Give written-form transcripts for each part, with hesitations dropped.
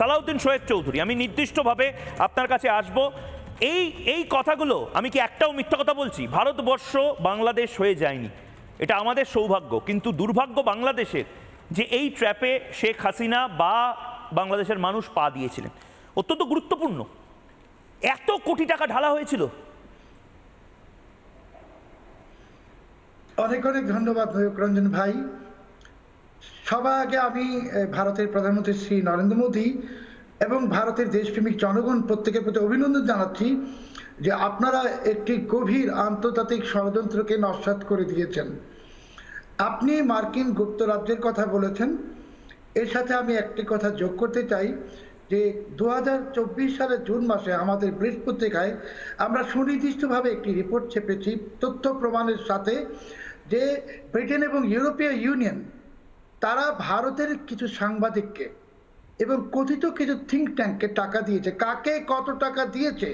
সালাউদ্দিন শোয়েব চৌধুরী, আমি নির্দিষ্টভাবে আপনার কাছে আসব। এই কথাগুলো আমি কি একটাও মিথ্যা কথা বলছি? ভারতবর্ষ বাংলাদেশ হয়ে যায়নি, এটা আমাদের সৌভাগ্য, কিন্তু দুর্ভাগ্য বাংলাদেশের যে এই ট্র্যাপে শেখ হাসিনা বা বাংলাদেশের মানুষ পা দিয়েছিলেন। অত্যন্ত গুরুত্বপূর্ণ, এত কোটি টাকা ঢালা হয়েছিল। অনেক অনেক ধন্যবাদ রঞ্জন ভাই। সবার আগে আমি ভারতের প্রধানমন্ত্রী শ্রী নরেন্দ্র মোদী এবং ভারতের দেশপ্রেমিক জনগণ প্রত্যেকের প্রতি অভিনন্দন জানাচ্ছি যে আপনারা একটি গভীর আন্তর্জাতিক ষড়যন্ত্রকে নস্যাৎ করে দিয়েছেন। আপনি মার্কিন গুপ্তরাজ্যের কথা বলেছেন, এর সাথে আমি একটি কথা যোগ করতে চাই যে 2024 সালের জুন মাসে আমাদের ব্রিজ পত্রিকায় আমরা সুনির্দিষ্টভাবে একটি রিপোর্ট ছেপেছি তথ্য প্রমাণের সাথে যে ব্রিটেন এবং ইউরোপীয় ইউনিয়ন তারা ভারতের কিছু সাংবাদিককে এবং কথিত কিছু থিঙ্ক ট্যাঙ্ককে টাকা দিয়েছে। কাকে কত টাকা দিয়েছে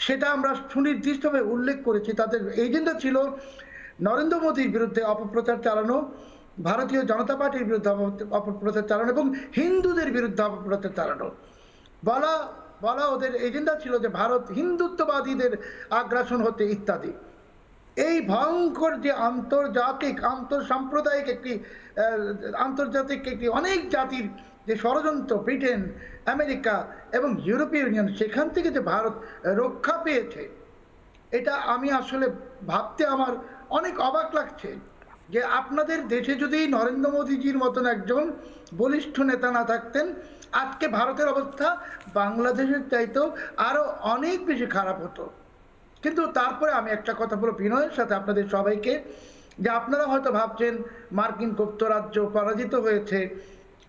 সেটা আমরা সুনির্দিষ্টভাবে উল্লেখ করেছি। তাদের এজেন্ডা ছিল নরেন্দ্র মোদীর বিরুদ্ধে অপপ্রচার চালানো, ভারতীয় জনতা পার্টির বিরুদ্ধে অপপ্রচার চালানো এবং হিন্দুদের বিরুদ্ধে অপপ্রচার চালানো। বলা ওদের এজেন্ডা ছিল যে ভারত হিন্দুত্ববাদীদের আগ্রাসন হতে ইত্যাদি। এই ভয়ঙ্কর যে আন্তর্সাম্প্রদায়িক আন্তর্জাতিক একটি অনেক জাতির যে ষড়যন্ত্র, ব্রিটেন, আমেরিকা এবং ইউরোপীয় ইউনিয়ন, সেখান থেকে যে ভারত রক্ষা পেয়েছে, এটা আমি আসলে ভাবতে আমার অনেক অবাক লাগছে যে আপনাদের দেশে যদি নরেন্দ্র মোদীজির মতন একজন বলিষ্ঠ নেতা না থাকতেন, আজকে ভারতের অবস্থা বাংলাদেশের চাইতেও আরো অনেক বেশি খারাপ হতো। কিন্তু তারপরে আমি একটা কথা বলবো বিনয়ের সাথে আপনাদের সবাইকে, যে আপনারা হয়তো ভাবছেন মার্কিন গুপ্তরাজ্য পরাজিত হয়েছে,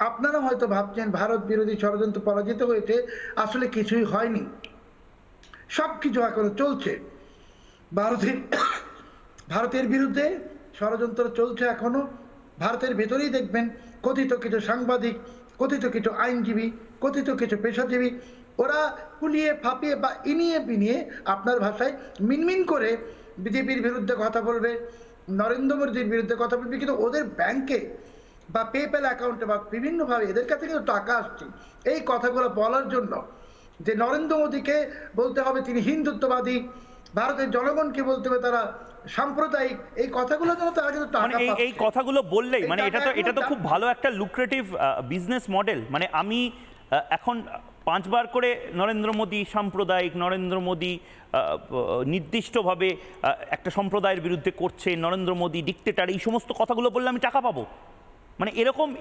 আপনারা হয়তো ভাবছেন ভারত বিরোধী ষড়যন্ত্র পরাজিত হয়েছে, আসলে কিছুই হয়নি, সবকিছু এখনো চলছে। ভারতের বিরুদ্ধে ষড়যন্ত্র চলছে এখনো। ভারতের ভেতরেই দেখবেন কথিত কিছু সাংবাদিক, কথিত কিছু আইনজীবী, কথিত কিছু পেশাজীবী, ওরা কুলিয়ে ফাঁপিয়ে বা ইনিয়ে বিনিয়ে আপনার ভাষায় মিনমিন করে বিজেপির বিরুদ্ধে কথা বলবে, নরেন্দ্র মোদীর বিরুদ্ধে কথা বলবে, কিন্তু ওদের ব্যাংকে বা পেপ্যাল অ্যাকাউন্টে বা বিভিন্নভাবে এদের কাছে কিন্তু টাকা আসছে এই কথাগুলো বলার জন্য যে নরেন্দ্র মোদীকে বলতে হবে তিনি হিন্দুত্ববাদী, ভারতের জনগণকে বলতে হবে তারা সাম্প্রদায়িক। এই কথাগুলো যেন তারা কিন্তু টাকা পাচ্ছে। এই কথাগুলো বললেই মানে এটা তো খুব ভালো একটা লুক্রেটিভ বিজনেস মডেল। মানে আমি এখন 5 বার করে নরেন্দ্র মোদী সাম্প্রদায়িক, নরেন্দ্র মোদী নির্দিষ্টভাবে একটা সম্প্রদায়ের বিরুদ্ধে করছে, নরেন্দ্র মোদী ডিক্টেটর, এই সমস্ত কথাগুলো বললে আমি টাকা পাবো। মানে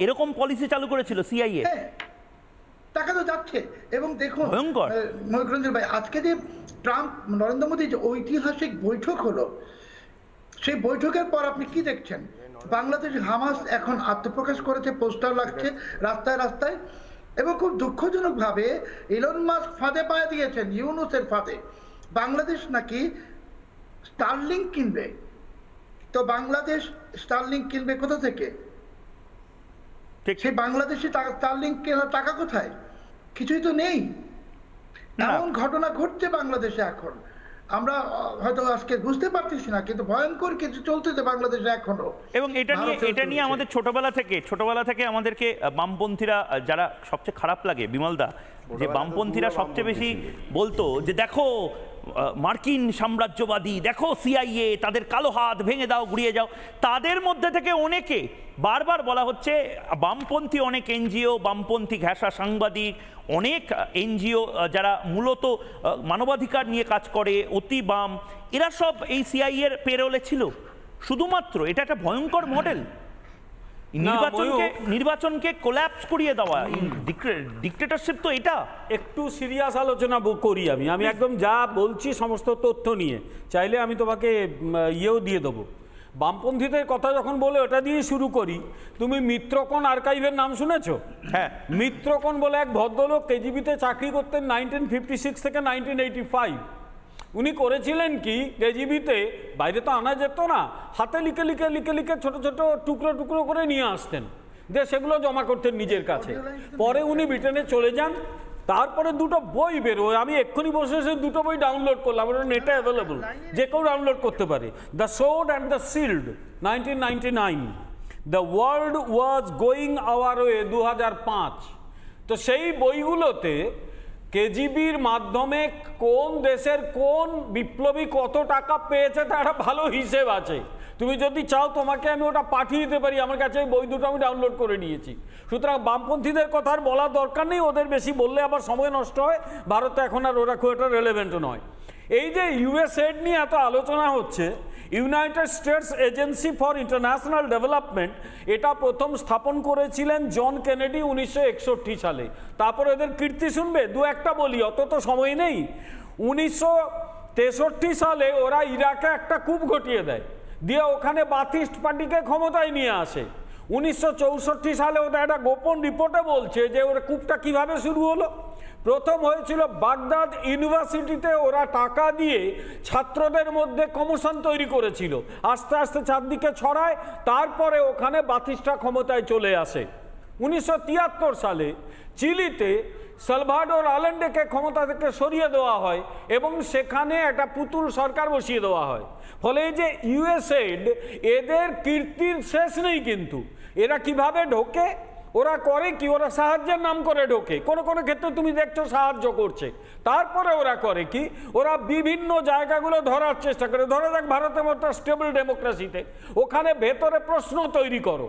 এরকম পলিসি চালু করেছিল সিআইএ। টাকা তো যাচ্ছে। এবং দেখুন মহিরঞ্জন ভাই, আজকে যে ট্রাম্প নরেন্দ্র মোদী যে ঐতিহাসিক বৈঠক হলো, সেই বৈঠকের পর আপনি কি দেখছেন? বাংলাদেশ হামাস এখন আত্মপ্রকাশ করেছে, পোস্টার লাগছে রাস্তায় রাস্তায়, এবং খুব দুঃখজনক ভাবে ইলন মাস্ক ফাঁদে পায়ে দিয়েছেন, ইউনুসের ফাঁদে। বাংলাদেশ নাকি স্টারলিংক কিনবে। তো বাংলাদেশ স্টারলিংক কিনবে কোথা থেকে? সেই বাংলাদেশে স্টারলিংক কেনার টাকা কোথায়? কিছুই তো নেই। এমন ঘটনা ঘটছে বাংলাদেশে এখন, আমরা হয়তো আজকে বুঝতে পারতেছি না, কিন্তু ভয়ঙ্কর কিছু চলতেছে বাংলাদেশে এখনো। এবং এটা নিয়ে আমাদের ছোটবেলা থেকে আমাদেরকে বামপন্থীরা, যারা সবচেয়ে খারাপ লাগে বিমলদা, যে বামপন্থীরা সবচেয়ে বেশি বলতো যে দেখো মার্কিন সাম্রাজ্যবাদী, দেখো সিআইএ, তাদের কালো হাত ভেঙে দাও, গুড়িয়ে যাও। তাদের মধ্যে থেকে অনেকে বারবার বলা হচ্ছে বামপন্থী অনেক এনজিও, বামপন্থী ঘেঁষা সাংবাদিক, অনেক এনজিও যারা মূলত মানবাধিকার নিয়ে কাজ করে, অতি বাম, এরা সব এই সিআইএর পেরোলে ছিল। শুধুমাত্র এটা একটা ভয়ঙ্কর মডেল, নির্বাচনকে কোল্যাপস করিয়ে দেওয়া, ডিক্টেটরশিপ। তো এটা একটু সিরিয়াস আলোচনা করি। আমি একদম যা বলছি সমস্ত তথ্য নিয়ে, চাইলে আমি তোমাকে ইয়েও দিয়ে দেবো। বামপন্থীদের কথা যখন বলে ওটা দিয়ে শুরু করি। তুমি মিত্রকোণ আর্কাইভের নাম শুনেছো? হ্যাঁ, মিত্রকোণ বলে এক ভদ্রলোক কেজিবিতে চাকরি করতেন 1956 থেকে 1985। উনি করেছিলেন কি, কেজিবিতে বাইরে তো আনা যেত না, হাতে লিখে লিখে লিখে লিখে ছোট ছোট টুকরো টুকরো করে নিয়ে আসতেন, দিয়ে সেগুলো জমা করতেন নিজের কাছে। পরে উনি ব্রিটেনে চলে যান, তারপরে দুটো বই বেরোয়। আমি এক্ষুনি বসে দুটো বই ডাউনলোড করলাম, ওটা নেটে অ্যাভেলেবল, যে কেউ ডাউনলোড করতে পারে। The sword and the shield 1999, the world was going hour way 2005, তো সেই বইগুলোতে কেজিবির মাধ্যমে কোন দেশের কোন বিপ্লবী কত টাকা পেয়েছে তার ভালো হিসেব আছে। তুমি যদি চাও তোমাকে আমি ওটা পাঠিয়ে দিতে পারি, আমার কাছে এই বই দুটো আমি ডাউনলোড করে নিয়েছি। সুতরাং বামপন্থীদের কথা আর বলার দরকার নেই, ওদের বেশি বললে আবার সময় নষ্ট হয়, ভারতে এখন আর ওরা খুব একটা রেলেভেন্টও নয়। এই যে ইউএসএড নিয়ে এত আলোচনা হচ্ছে, United states agency for international development, এটা প্রথম স্থাপন করেছিলেন জন কেনেডি 1961 সালে। তারপর এদের কীর্তি শুনবে, দু একটা বলি, অত তো সময় নেই। 1963 সালে ওরা ইরাকে একটা কূপ ঘটিয়ে দেয়, দিয়ে ওখানে বাথিস্ট পার্টিকে ক্ষমতায় নিয়ে আসে। 1964 সালে ওটা একটা গোপন রিপোর্টে বলছে যে ওরা কূপটা কিভাবে শুরু হলো। প্রথম হয়েছিল বাগদাদ ইউনিভার্সিটিতে, ওরা টাকা দিয়ে ছাত্রদের মধ্যে কমিশন তৈরি করেছিল, আস্তে আস্তে চারদিকে ছড়ায়, তারপরে ওখানে বাথিস্টা ক্ষমতায় চলে আসে। 1973 সালে চিলিতে সালভাডোর আলেন্ডেকে ক্ষমতা থেকে সরিয়ে দেওয়া হয় এবং সেখানে একটা পুতুল সরকার বসিয়ে দেওয়া হয়। ফলে এই যে ইউএসএড, এদের কীর্তির শেষ নেই। কিন্তু এরা কিভাবে ঢোকে, ওরা করে কি, ওরা সাহায্যের নাম করে ঢোকে, কোনো কোনো ক্ষেত্রে তুমি দেখছো সাহায্য করছে। তারপরে ওরা করে কি, ওরা বিভিন্ন জায়গাগুলো ধরার চেষ্টা করে। ধরে যাক ভারতের মতো স্টেবল ডেমোক্রেসিতে, ওখানে ভেতরে প্রশ্ন তৈরি করো,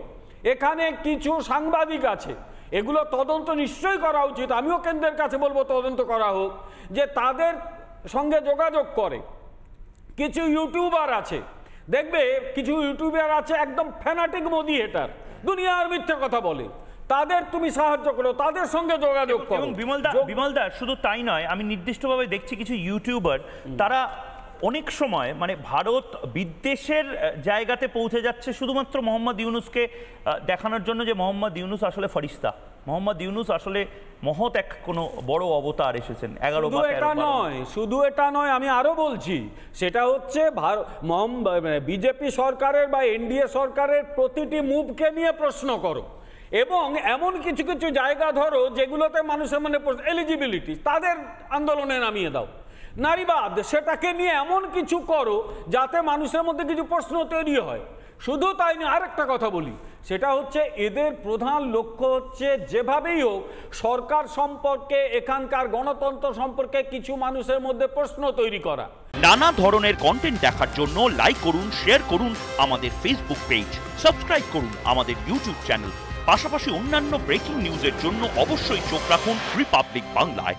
এখানে কিছু সাংবাদিক আছে, এগুলো তদন্ত নিশ্চয়ই করা উচিত। আমিও কেন্দ্রের কাছে বলবো তদন্ত করা হোক, যে তাদের সঙ্গে যোগাযোগ করে। কিছু ইউটিউবার আছে, দেখবে কিছু ইউটিউবার আছে একদম ফ্যানাটিক মোদি হেটার, দুনিয়ার মিথ্যে কথা বলে, তাদের তুমি সাহায্য করো, তাদের সঙ্গে যোগাযোগ করো। এবং বিমলদা শুধু তাই নয়, আমি নির্দিষ্টভাবে দেখছি কিছু ইউটিউবার তারা অনেক সময় মানে ভারত বিদ্বেষের জায়গাতে পৌঁছে যাচ্ছে শুধুমাত্র মোহাম্মদ ইউনূসকে দেখানোর জন্য যে মোহাম্মদ ইউনূস আসলে ফরিস্তা, মোহাম্মদ ইউনূস আসলে মহৎ এক কোনো বড় অবতার এসেছেন। শুধু এটা নয়, আমি আরো বলছি, সেটা হচ্ছে বিজেপি সরকারের বা এনডিএ সরকারের প্রতিটি মুভকে নিয়ে প্রশ্ন করো, এবং এমন কিছু কিছু জায়গা ধরো যেগুলোতে মানুষের মানে এলিজিবিলিটি, তাদের আন্দোলনে নামিয়ে দাও। নারীবাদ, সেটাকে নিয়ে এমন কিছু করো যাতে মানুষের মধ্যে কিছু প্রশ্ন তৈরি হয়। শুধু তাই না, আরেকটা কথা বলি, সেটা হচ্ছে এদের প্রধান লক্ষ্য হচ্ছে যেভাবেই হোক সরকার সম্পর্কে, এখানকার গণতন্ত্র সম্পর্কে কিছু মানুষের মধ্যে প্রশ্ন তৈরি করা। নানা ধরনের কন্টেন্ট দেখার জন্য লাইক করুন, শেয়ার করুন আমাদের ফেসবুক পেজ, সাবস্ক্রাইব করুন আমাদের ইউটিউব চ্যানেল। পাশাপাশি অন্যান্য ব্রেকিং নিউজের জন্য অবশ্যই চোখ রাখুন রিপাবলিক বাংলায়।